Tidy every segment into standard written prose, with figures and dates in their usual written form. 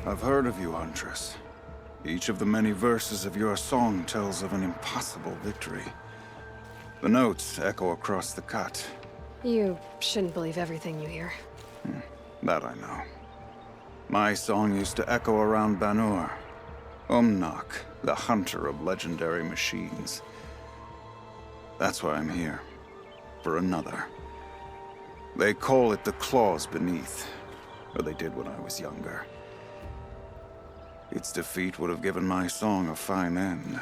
I've heard of you, Huntress. Each of the many verses of your song tells of an impossible victory. The notes echo across the cut. You shouldn't believe everything you hear. That I know. My song used to echo around Banur. Umnak, the hunter of legendary machines. That's why I'm here. For another. They call it the claws beneath. Or they did when I was younger. Its defeat would have given my song a fine end.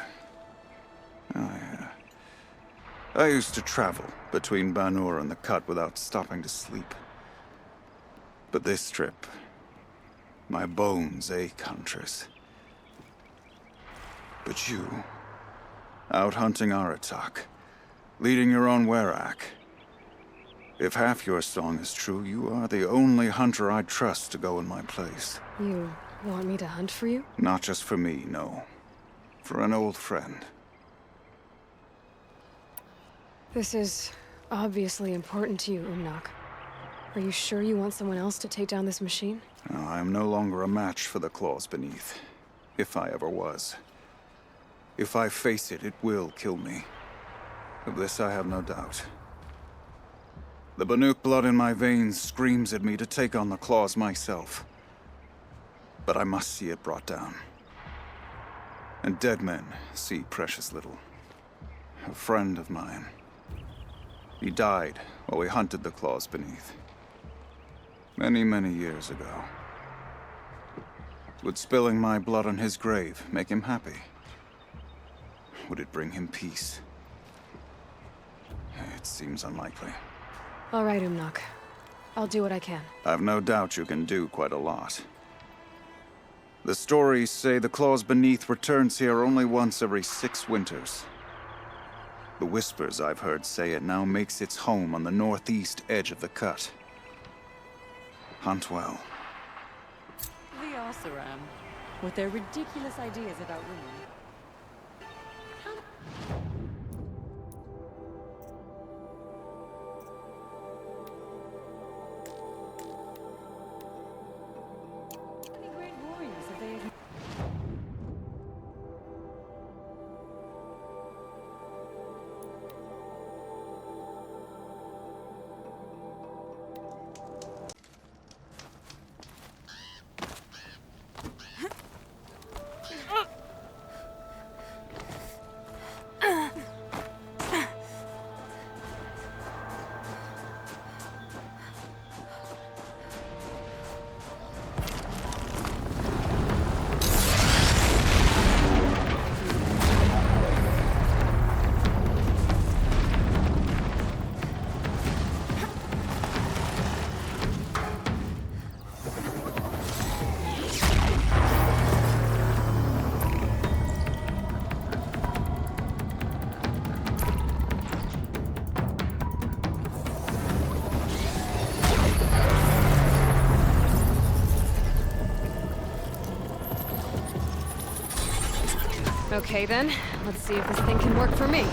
I used to travel between Banur and the Cut without stopping to sleep. But this trip, my bones ache, Huntress. But you, out hunting Aratak, leading your own Werak. If half your song is true, you are the only hunter I'd trust to go in my place. You want me to hunt for you? Not just for me, no. For an old friend. This is obviously important to you, Umnak. Are you sure you want someone else to take down this machine? No, I am no longer a match for the claws beneath. If I ever was. If I face it, it will kill me. Of this I have no doubt. The Banuk blood in my veins screams at me to take on the claws myself. But I must see it brought down. And dead men see precious little. A friend of mine. He died while we hunted the claws beneath. Many, many years ago. Would spilling my blood on his grave make him happy? Would it bring him peace? It seems unlikely. All right, Umnak. I'll do what I can. I've no doubt you can do quite a lot. The stories say the claws beneath returns here only once every 6 winters. The whispers I've heard say it now makes its home on the northeast edge of the cut. Hunt well. The Oseram, with their ridiculous ideas about women. How many great warriors have they... Okay then, let's see if this thing can work for me.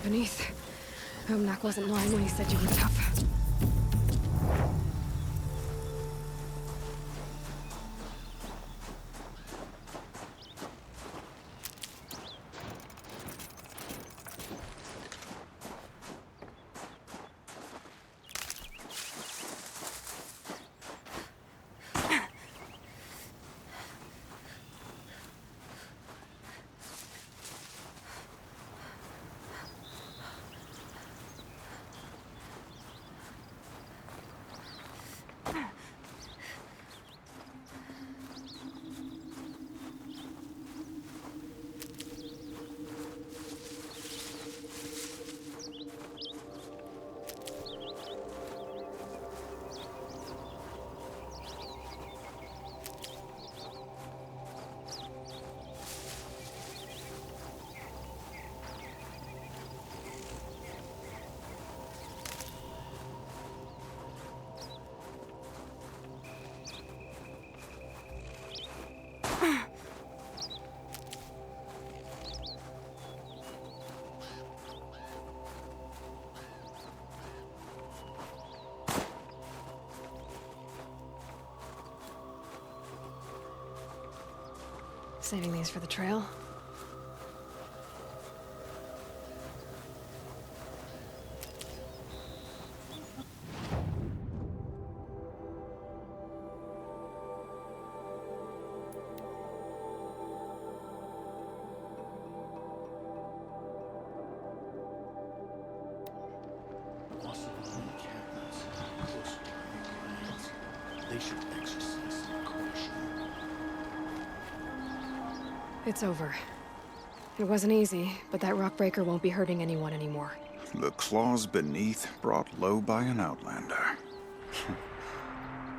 beneath. Umnak wasn't lying when he said you were tough. Saving these for the trail. They should exercise some caution. It's over. It wasn't easy, but that rock breaker won't be hurting anyone anymore. The claws beneath brought low by an outlander.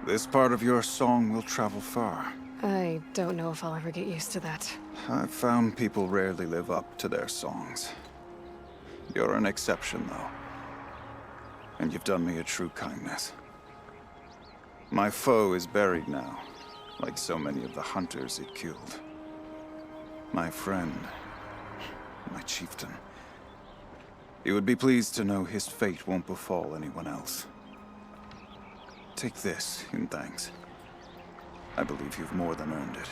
This part of your song will travel far. I don't know if I'll ever get used to that. I've found people rarely live up to their songs. You're an exception, though. And you've done me a true kindness. My foe is buried now, like so many of the hunters it killed. My friend, my chieftain. You would be pleased to know his fate won't befall anyone else. Take this in thanks. I believe you've more than earned it.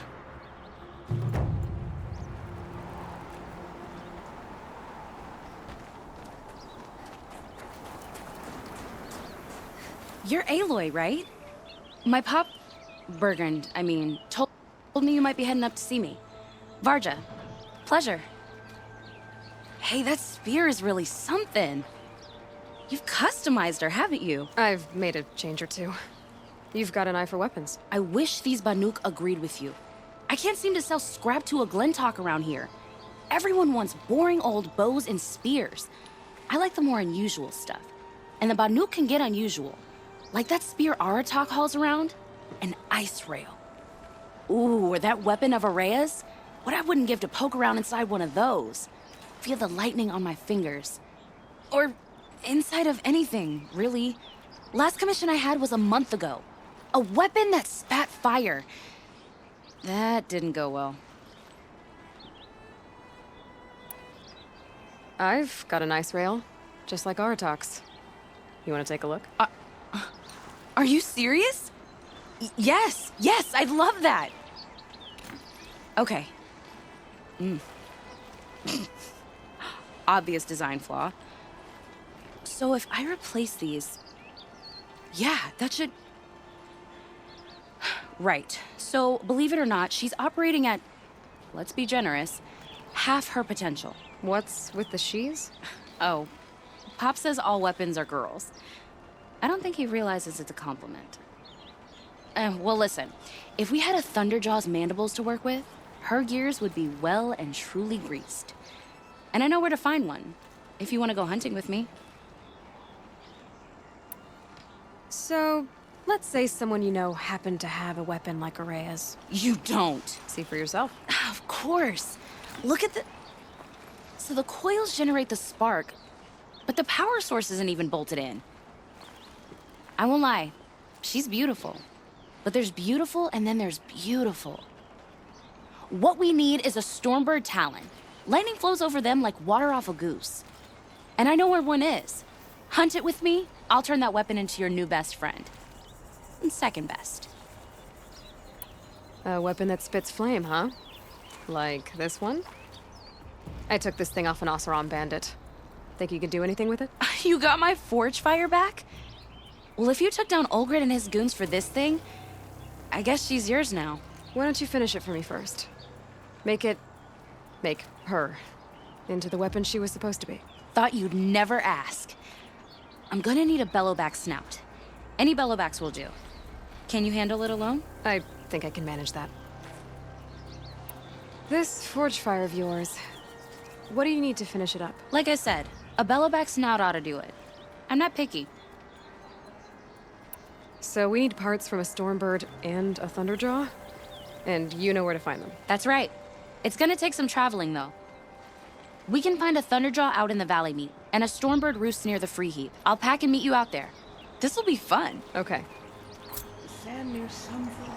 You're Aloy, right? My pop... Bergund, I mean, told me you might be heading up to see me. Varja. Pleasure. Hey, that spear is really something. You've customized her, haven't you? I've made a change or two. You've got an eye for weapons. I wish these Banuk agreed with you. I can't seem to sell scrap to a Glentalk around here. Everyone wants boring old bows and spears. I like the more unusual stuff. And the Banuk can get unusual. Like that spear Aratak hauls around, an ice rail. Ooh, or that weapon of Araya's? What I wouldn't give to poke around inside one of those. Feel the lightning on my fingers. Or inside of anything, really. Last commission I had was a month ago. A weapon that spat fire. That didn't go well. I've got an ice rail, just like Aratak's. You want to take a look? Are you serious? Yes, I'd love that. Okay. Obvious design flaw. So if I replace these... Yeah, that should... Right. So, believe it or not, she's operating at, let's be generous, half her potential. What's with the she's? Oh, Pop says all weapons are girls. I don't think he realizes it's a compliment. Well, listen. If we had a Thunderjaw's mandibles to work with, her gears would be well and truly greased. And I know where to find one, if you want to go hunting with me. So, let's say someone you know happened to have a weapon like Araya's. You don't. See for yourself. Of course. Look at the... So the coils generate the spark, but the power source isn't even bolted in. I won't lie. She's beautiful. But there's beautiful and then there's beautiful. What we need is a Stormbird Talon. Lightning flows over them like water off a goose. And I know where one is. Hunt it with me, I'll turn that weapon into your new best friend. And second best. A weapon that spits flame, huh? Like this one? I took this thing off an Oseram bandit. Think you could do anything with it? You got my forge fire back? Well, if you took down Olgrid and his goons for this thing, I guess she's yours now. Why don't you finish it for me first? Make her into the weapon she was supposed to be. Thought you'd never ask. I'm gonna need a bellowback snout. Any bellowbacks will do. Can you handle it alone? I think I can manage that. This forge fire of yours, what do you need to finish it up? Like I said, a bellowback snout ought to do it. I'm not picky. So we need parts from a Stormbird and a Thunderjaw? And you know where to find them. That's right. It's gonna take some traveling, though. We can find a Thunderjaw out in the Valley Meat, and a Stormbird roost near the Free Heap. I'll pack and meet you out there. This'll be fun. Okay. Sand near something.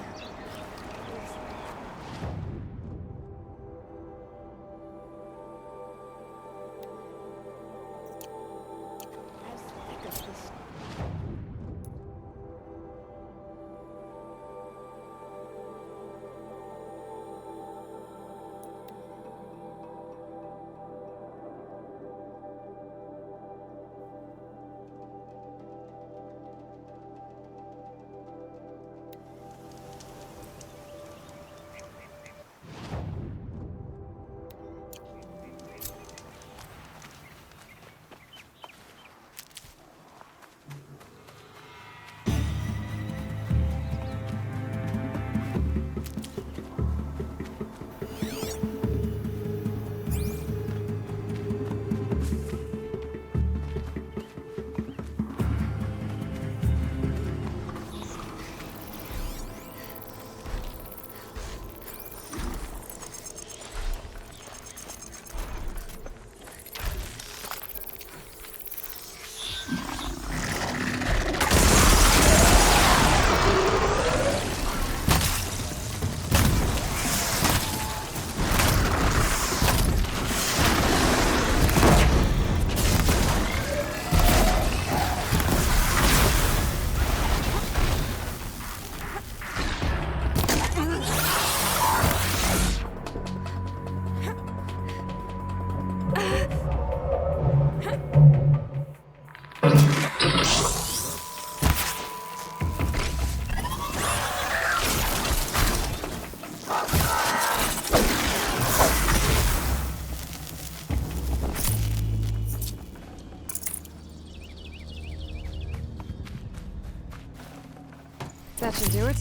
That should do it.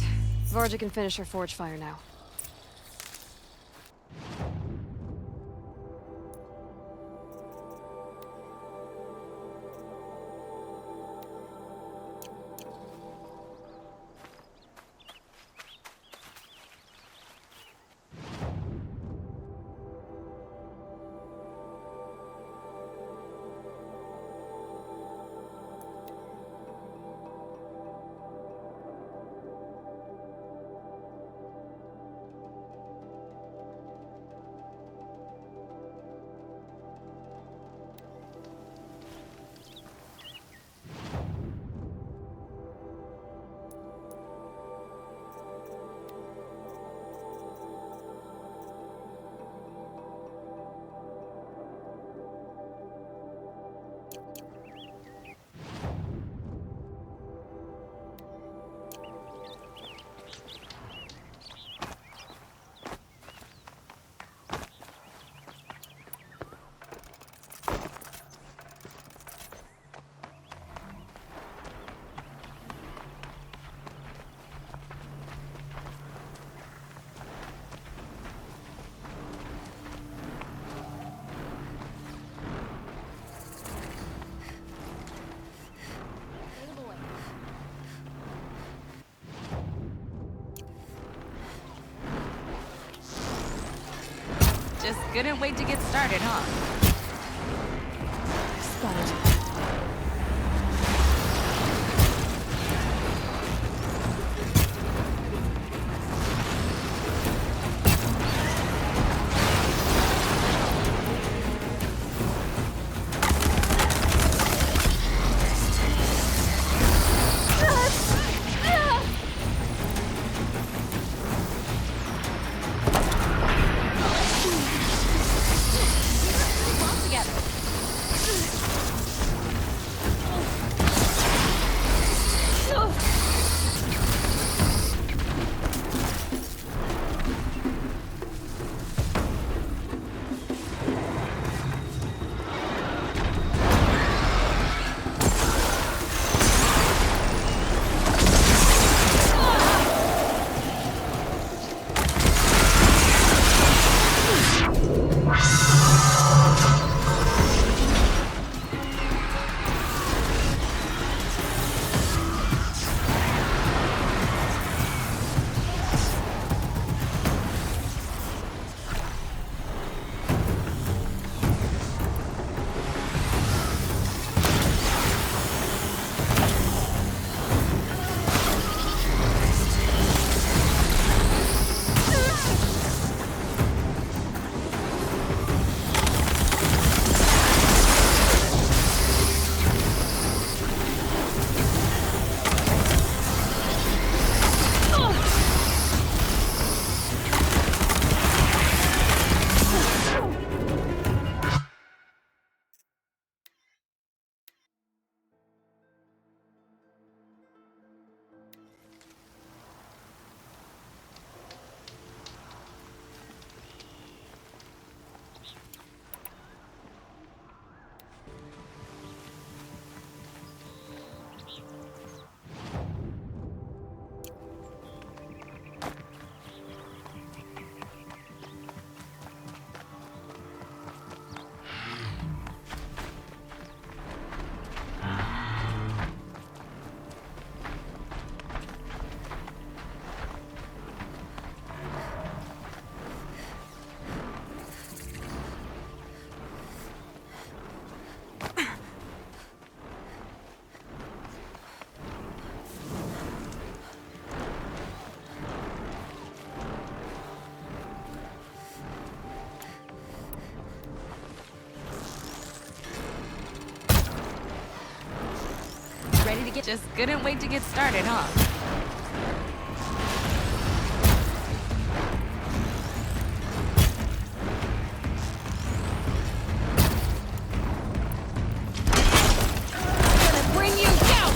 Varja can finish her forge fire now. Just couldn't wait to get started, huh? Spotted. to get just couldn't wait to get started, huh? I'm gonna bring you down!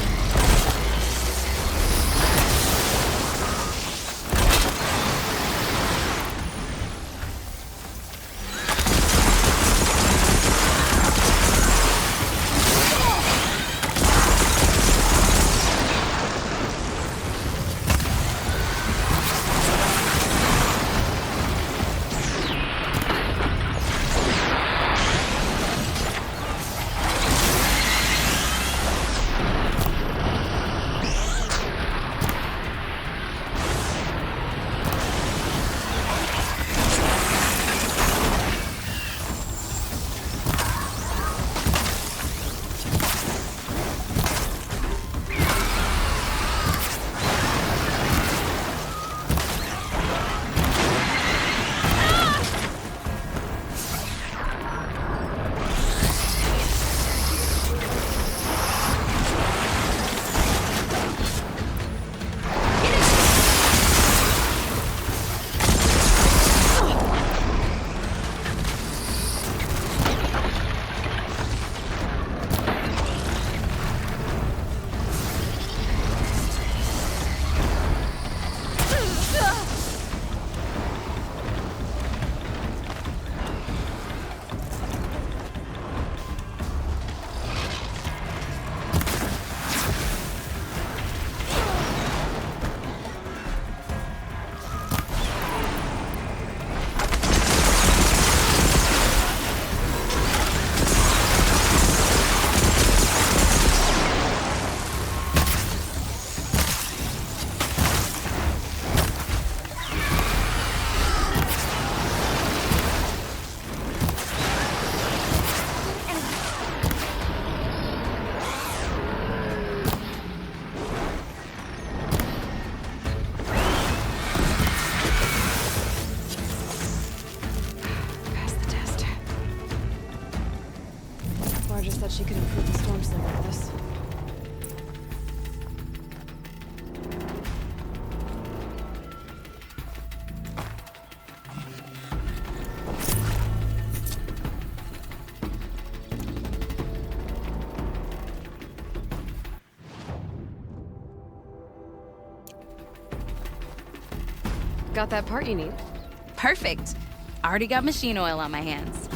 Just said she could improve the storm slinger with this. Got that part you need. Perfect. Already got machine oil on my hands.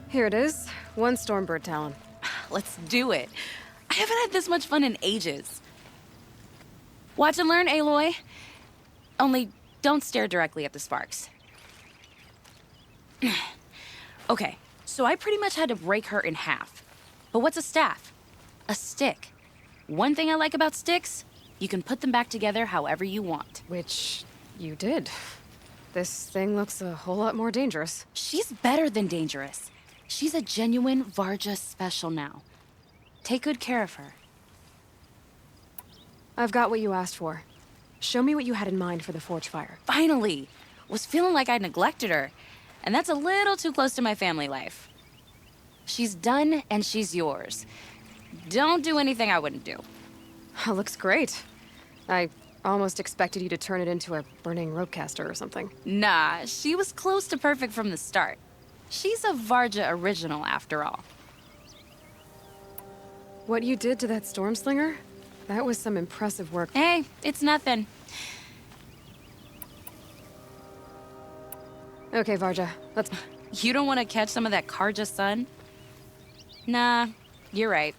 Here it is. 1 Stormbird Talon. Let's do it. I haven't had this much fun in ages. Watch and learn, Aloy. Only don't stare directly at the sparks. Okay, so I pretty much had to break her in half. But what's a staff? A stick. One thing I like about sticks, you can put them back together however you want. Which you did. This thing looks a whole lot more dangerous. She's better than dangerous. She's a genuine Varja special now. Take good care of her. I've got what you asked for. Show me what you had in mind for the forge fire. Finally! Was feeling like I neglected her. And that's a little too close to my family life. She's done and she's yours. Don't do anything I wouldn't do. Looks great. I almost expected you to turn it into a burning ropecaster or something. Nah, she was close to perfect from the start. She's a Varja original, after all. What you did to that storm slinger? That was some impressive work. Hey, it's nothing. Okay, Varja, let's... You don't want to catch some of that Karja sun? Nah, you're right.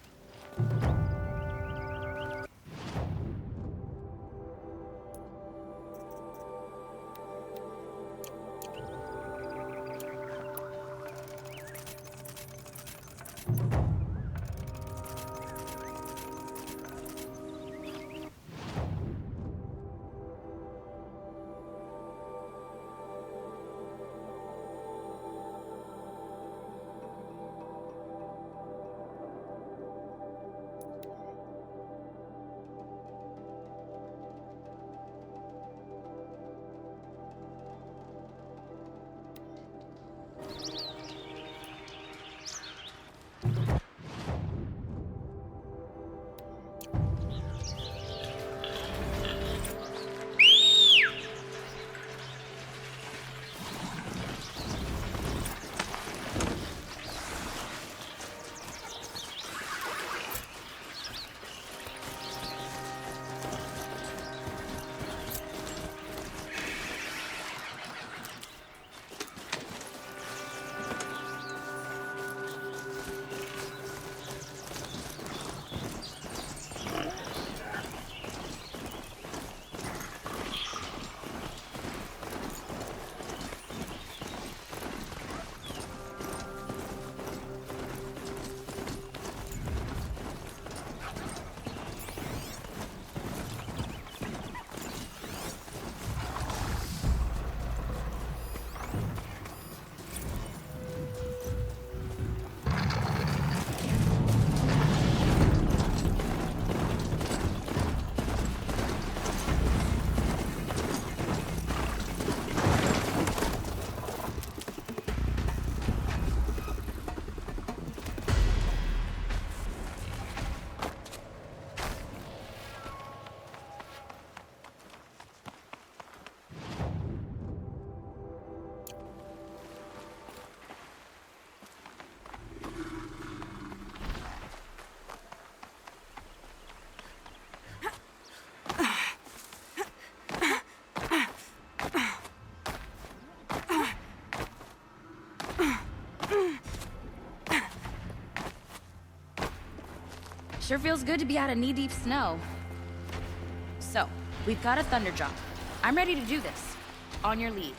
Sure feels good to be out of knee-deep snow. So, we've got a thunder drop. I'm ready to do this. On your lead.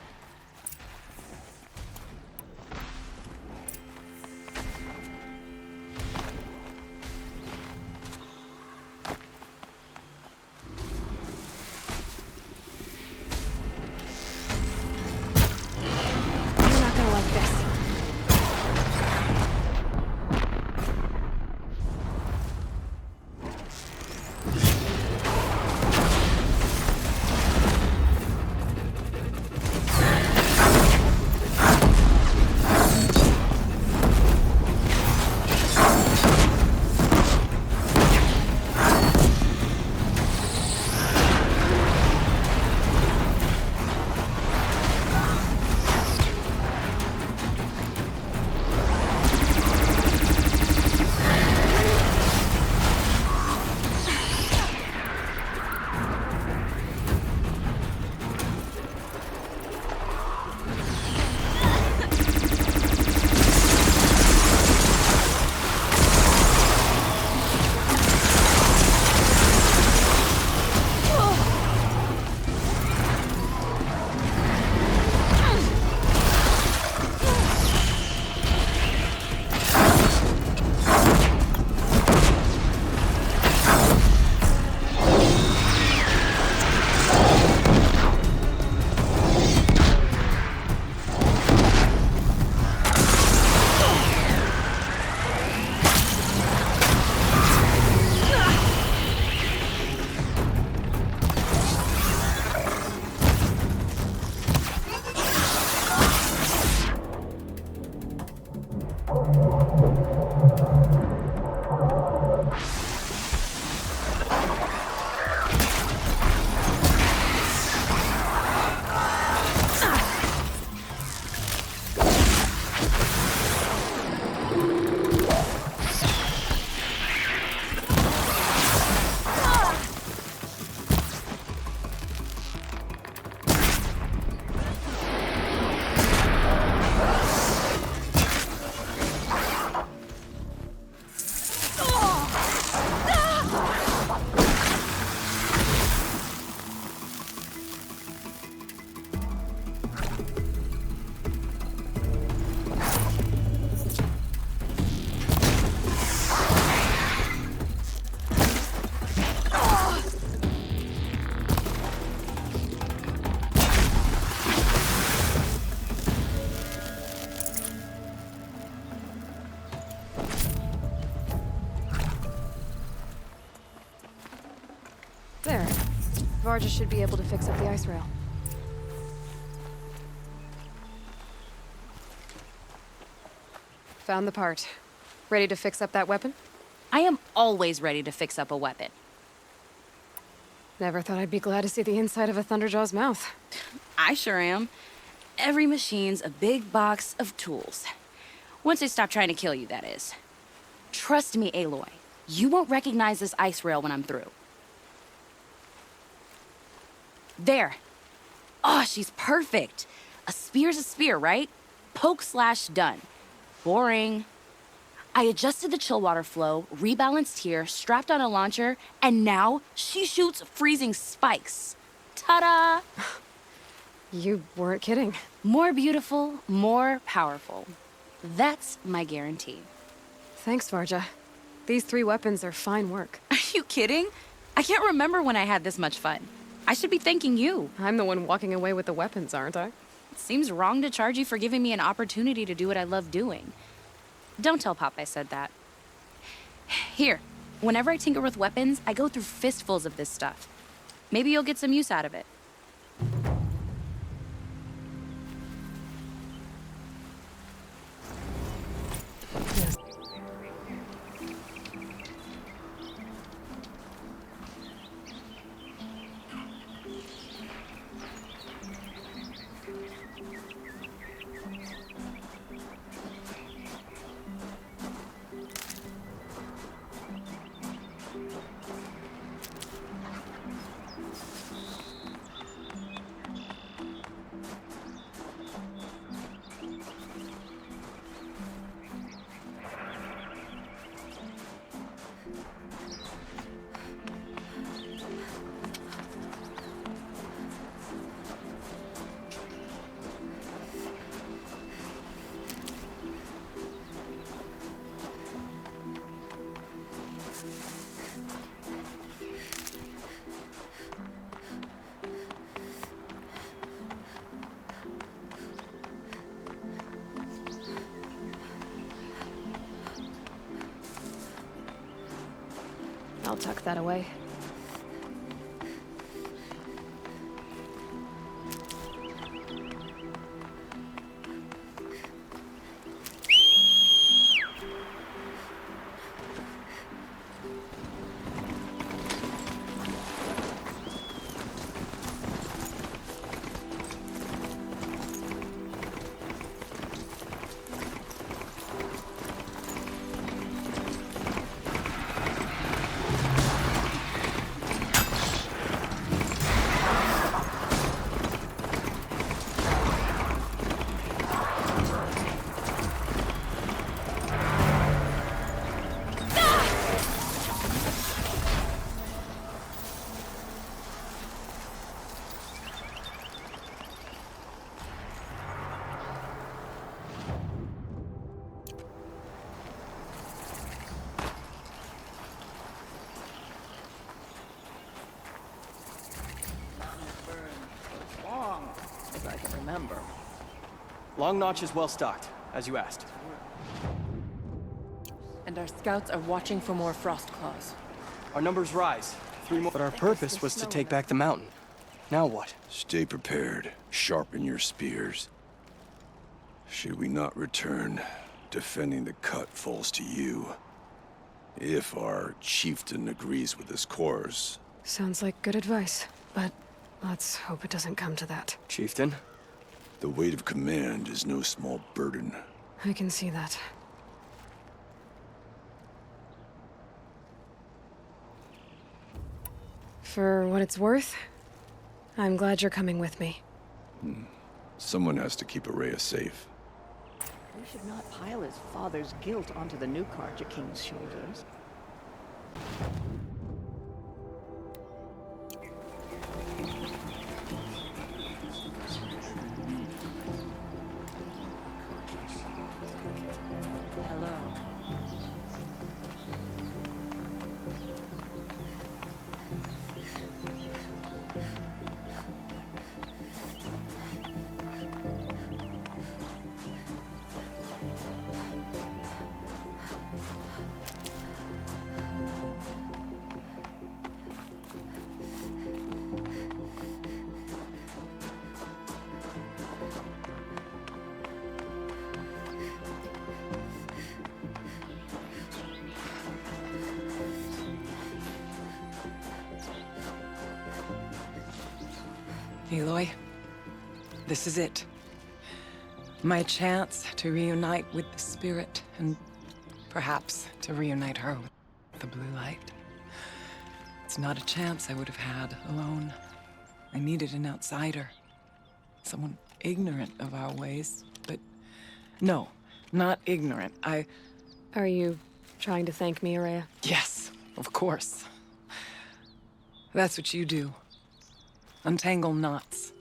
You're not gonna like this. There. Varja should be able to fix up the ice rail. Found the part. Ready to fix up that weapon? I am always ready to fix up a weapon. Never thought I'd be glad to see the inside of a Thunderjaw's mouth. I sure am. Every machine's a big box of tools. Once they stop trying to kill you, that is. Trust me, Aloy. You won't recognize this ice rail when I'm through. There. Oh, she's perfect. A spear's a spear, right? Poke slash done. Boring. I adjusted the chill water flow, rebalanced here, strapped on a launcher, and now she shoots freezing spikes. Ta-da! You weren't kidding. More beautiful, more powerful. That's my guarantee. Thanks, Varja. These 3 weapons are fine work. Are you kidding? I can't remember when I had this much fun. I should be thanking you. I'm the one walking away with the weapons, aren't I? It seems wrong to charge you for giving me an opportunity to do what I love doing. Don't tell Pop I said that. Here, whenever I tinker with weapons, I go through fistfuls of this stuff. Maybe you'll get some use out of it. tuck that away. As I can remember. Long Notch is well stocked, as you asked. And our scouts are watching for more frost claws. Our numbers rise. 3 more. But our purpose was to take back the mountain. Now what? Stay prepared. Sharpen your spears. Should we not return, defending the cut falls to you. If our chieftain agrees with this course. Sounds like good advice, but let's hope it doesn't come to that. Chieftain? The weight of command is no small burden. I can see that. For what it's worth, I'm glad you're coming with me. Someone has to keep Araya safe. We should not pile his father's guilt onto the new Karja King's shoulders. Hello. Aloy, this is it. My chance to reunite with the spirit, and perhaps to reunite her with the blue light. It's not a chance I would have had alone. I needed an outsider. Someone ignorant of our ways, but no, not ignorant. Are you trying to thank me, Araya? Yes, of course. That's what you do. Untangle knots.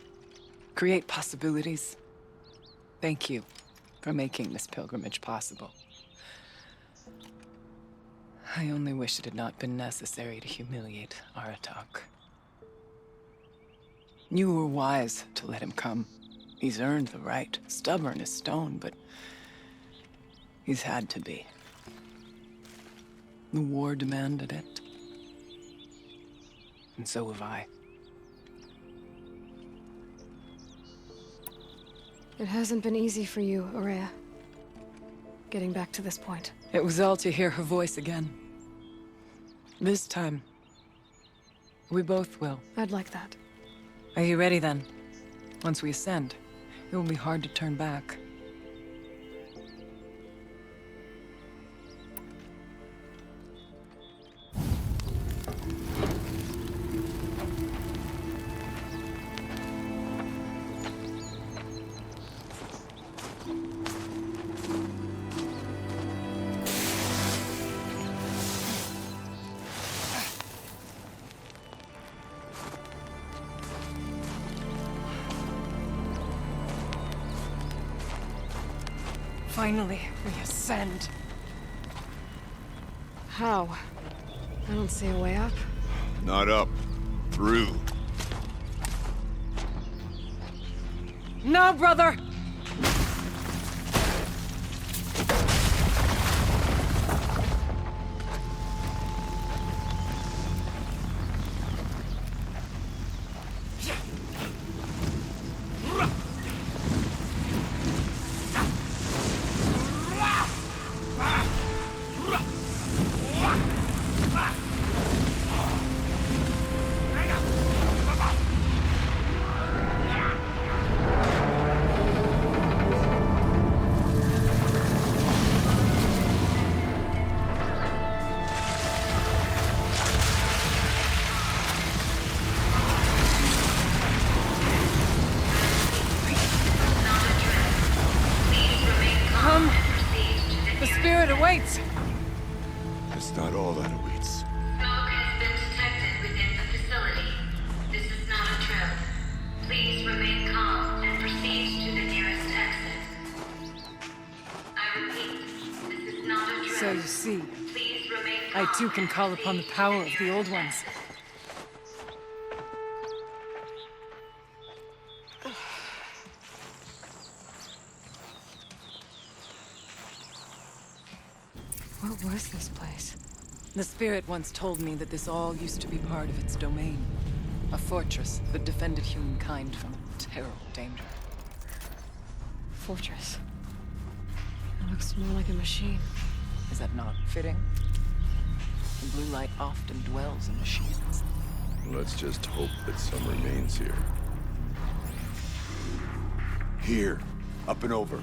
Create possibilities. Thank you for making this pilgrimage possible. I only wish it had not been necessary to humiliate Aratak. You were wise to let him come. He's earned the right. Stubborn as stone, but he's had to be. The war demanded it. And so have I. It hasn't been easy for you, Araya. Getting back to this point. It was all to hear her voice again. This time, we both will. I'd like that. Are you ready then? Once we ascend, it will be hard to turn back. Finally, we ascend. How? I don't see a way up. Not up. Through. No, brother! awaits! That's not all that awaits. Smoke has been detected within the facility. This is not a drill. Please remain calm and proceed to the nearest exit. I repeat, this is not a drill. So you see, Please remain calm. I too can call upon the power of the old ones. What was this place? The spirit once told me that this all used to be part of its domain. A fortress that defended humankind from terrible danger. Fortress. It looks more like a machine. Is that not fitting? The blue light often dwells in machines. Let's just hope that some remains here. Here. Up and over.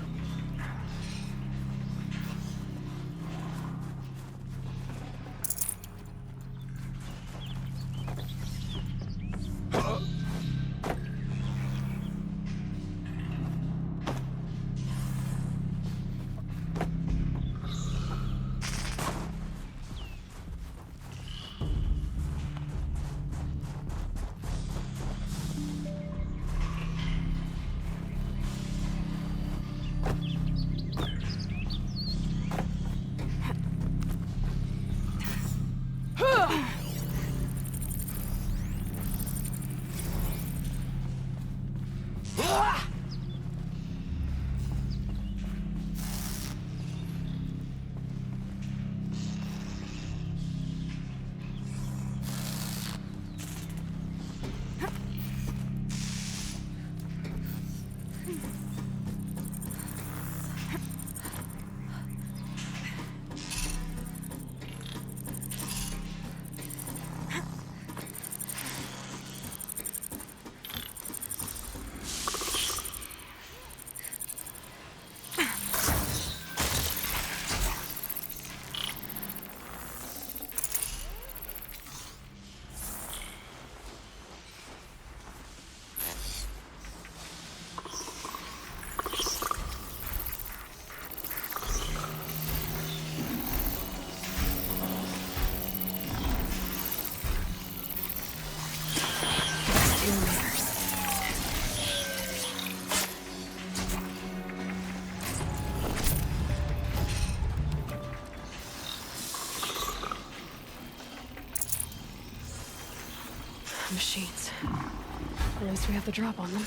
Machines. At least we have the drop on them.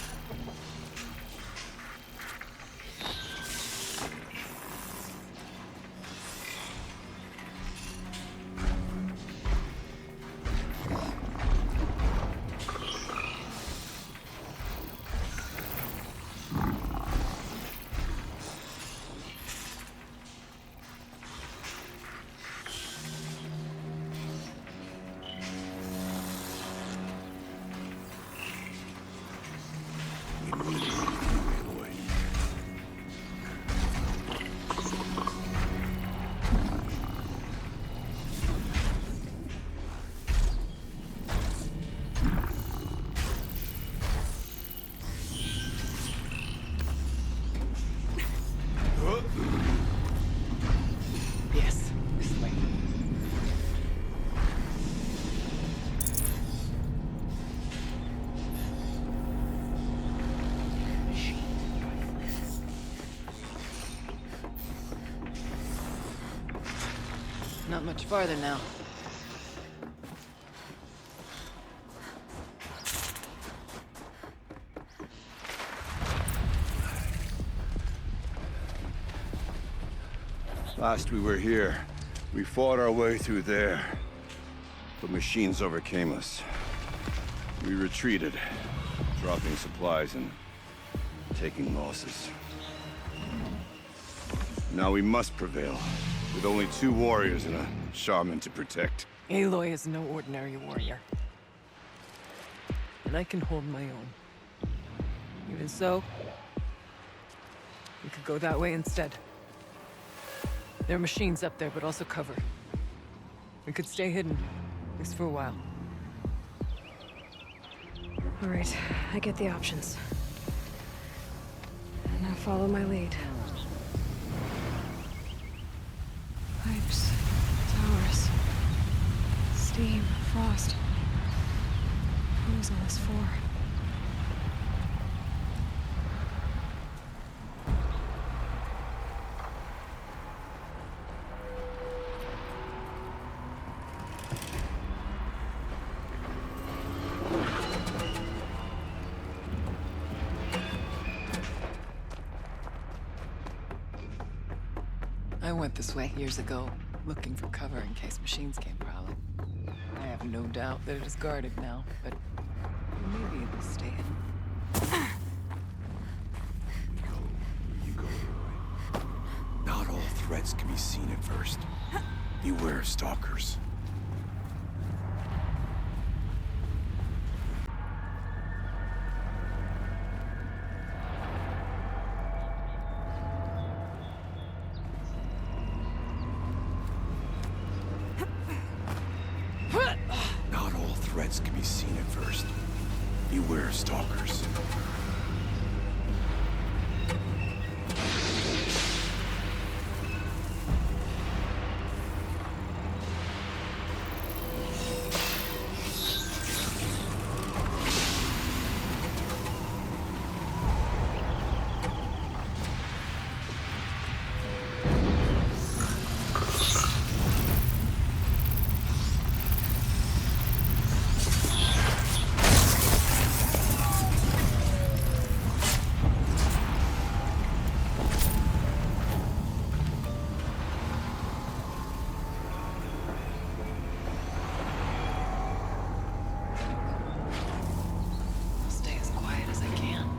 Yes, this way. Not much farther now. Last we were here, we fought our way through there. The machines overcame us. We retreated, dropping supplies and taking losses. Now we must prevail, with only 2 warriors and a shaman to protect. Aloy is no ordinary warrior. And I can hold my own. Even so, we could go that way instead. There are machines up there, but also cover. We could stay hidden, at least for a while. All right, I get the options. Now follow my lead. Pipes, towers, steam, frost. What was all this for? I went this way years ago, looking for cover in case machines came prowling. I have no doubt that it is guarded now, but maybe it will stay hidden. You go, Roy. Not all threats can be seen at first. Beware of stalkers. Not all threats can be seen at first. Beware of stalkers. I'll stay as quiet as I can.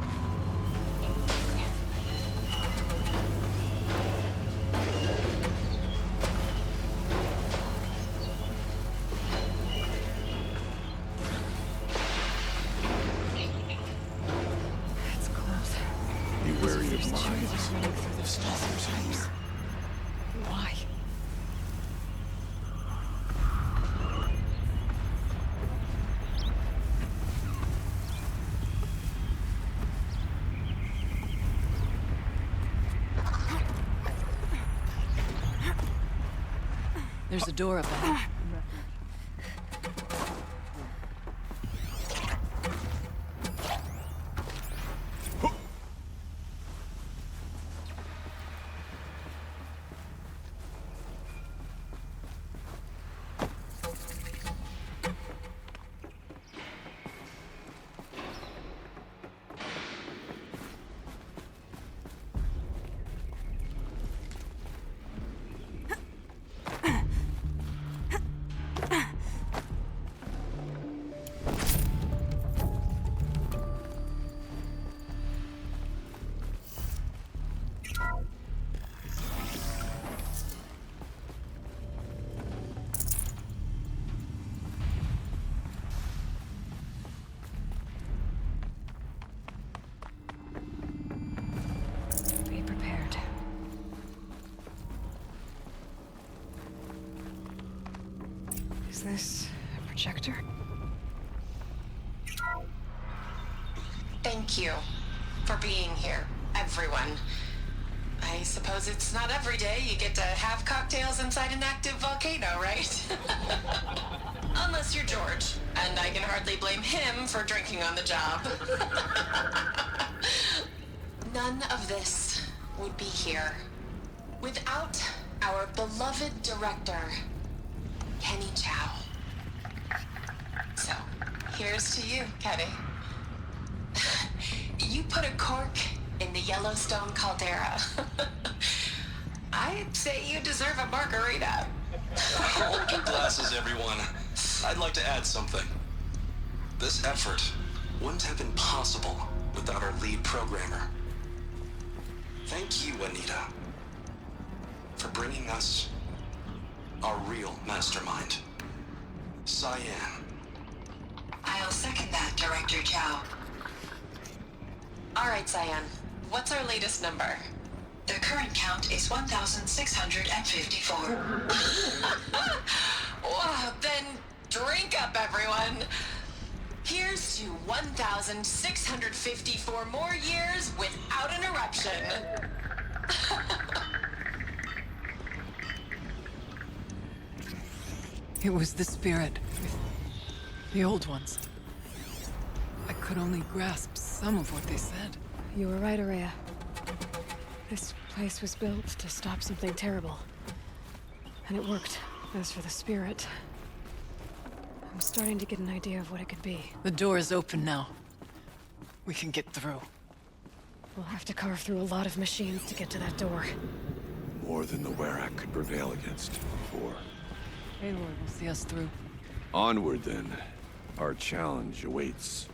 It's close. Be wary of There's mines. cheerleaders running through The the stalkers in pipes. here. Why? There's a door up ahead. Be prepared. Is this a projector? Thank you for being here, everyone. I suppose it's not every day you get to have cocktails inside an active volcano, right? Unless you're George, and I can hardly blame him for drinking on the job. None of this would be here without our beloved director, Kenny Chow. So, here's to you, Kenny. You put a cork in the Yellowstone caldera. I'd say you deserve a margarita. Hold your glasses, everyone. I'd like to add something. This effort wouldn't have been possible without our lead programmer. Thank you, Anita, for bringing us our real mastermind, Cyan. I'll second that, Director Chow. All right, Cyan. What's our latest number? The current count is 1,654. Wow, then drink up, everyone. Here's to 1,654 more years without an eruption. It was the spirit with the old ones. I could only grasp some of what they said. You were right, Araya. This place was built to stop something terrible. And it worked. As for the spirit, I'm starting to get an idea of what it could be. The door is open now. We can get through. We'll have to carve through a lot of machines to get to that door. More than the Werak could prevail against before. Aloy will see us through. Onward, then. Our challenge awaits.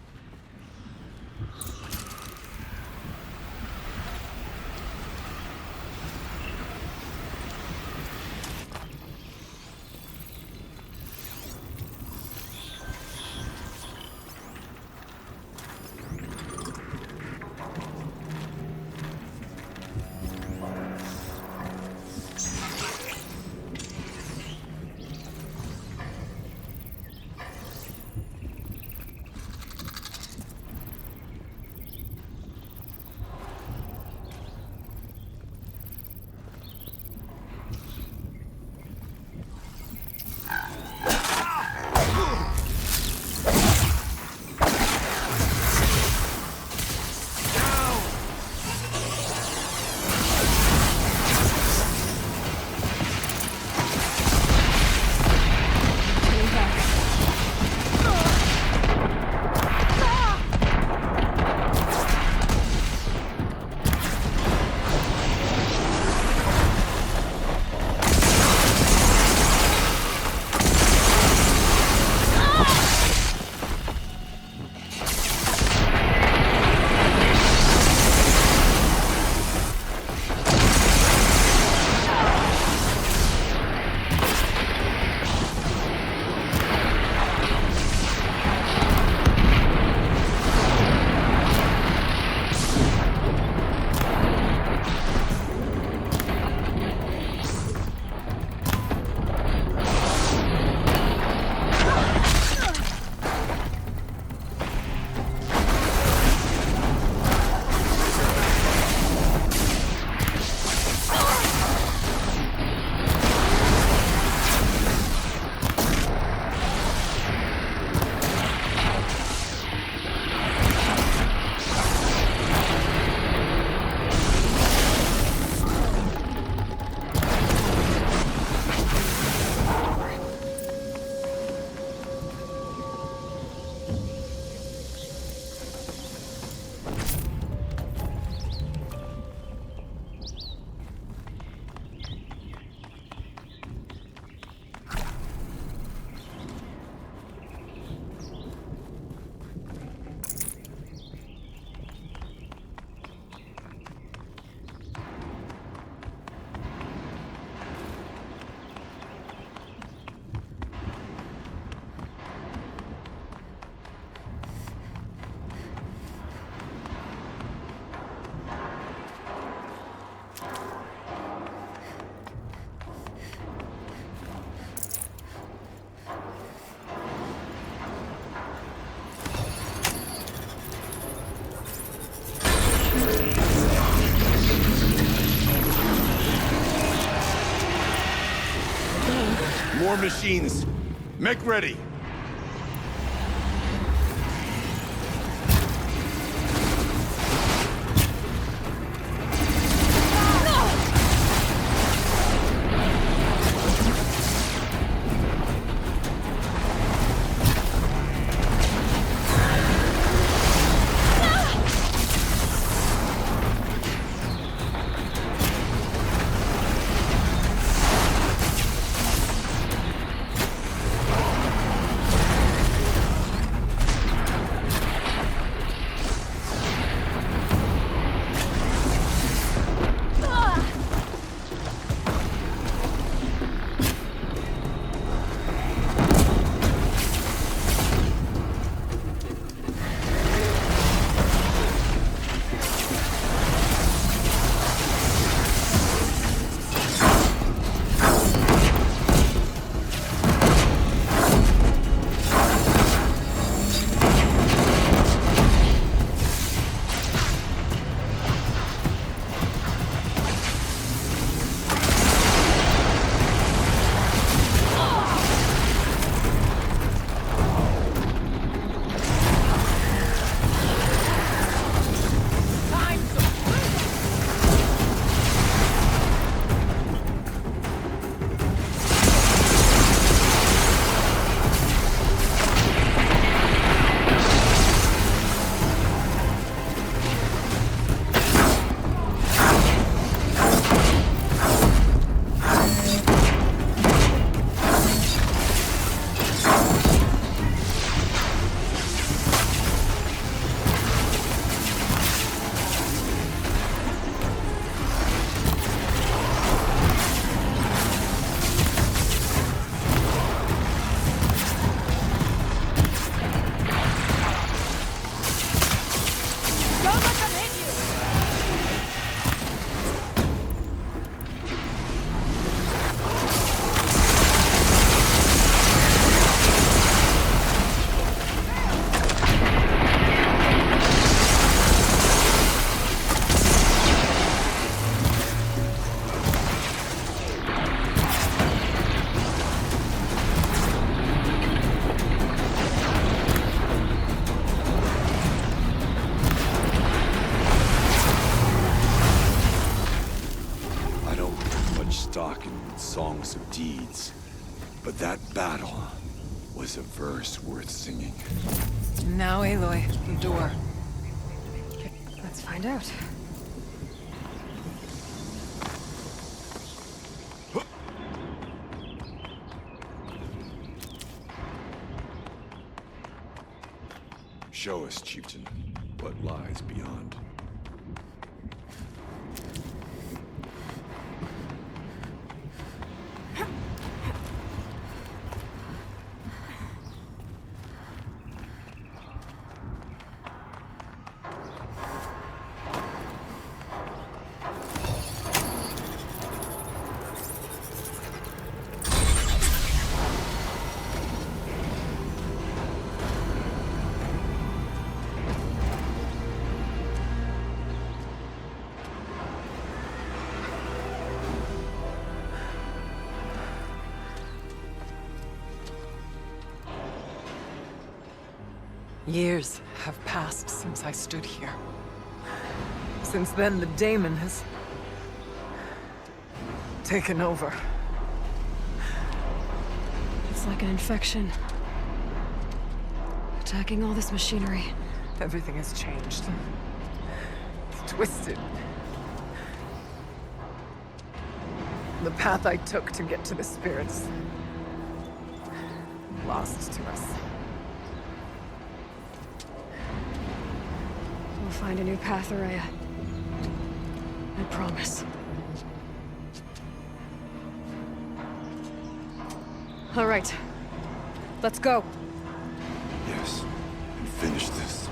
More machines. Make ready. with songs of deeds. But that battle was a verse worth singing. Now, Aloy, the door. Let's find out. Show us, Chieftain, what lies beyond. Years have passed since I stood here. Since then, the daemon has taken over. It's like an infection. Attacking all this machinery. Everything has changed. It's twisted. The path I took to get to the spirits, lost to us. We'll find a new path, Araya. I promise. All right. Let's go. Yes, and finish this.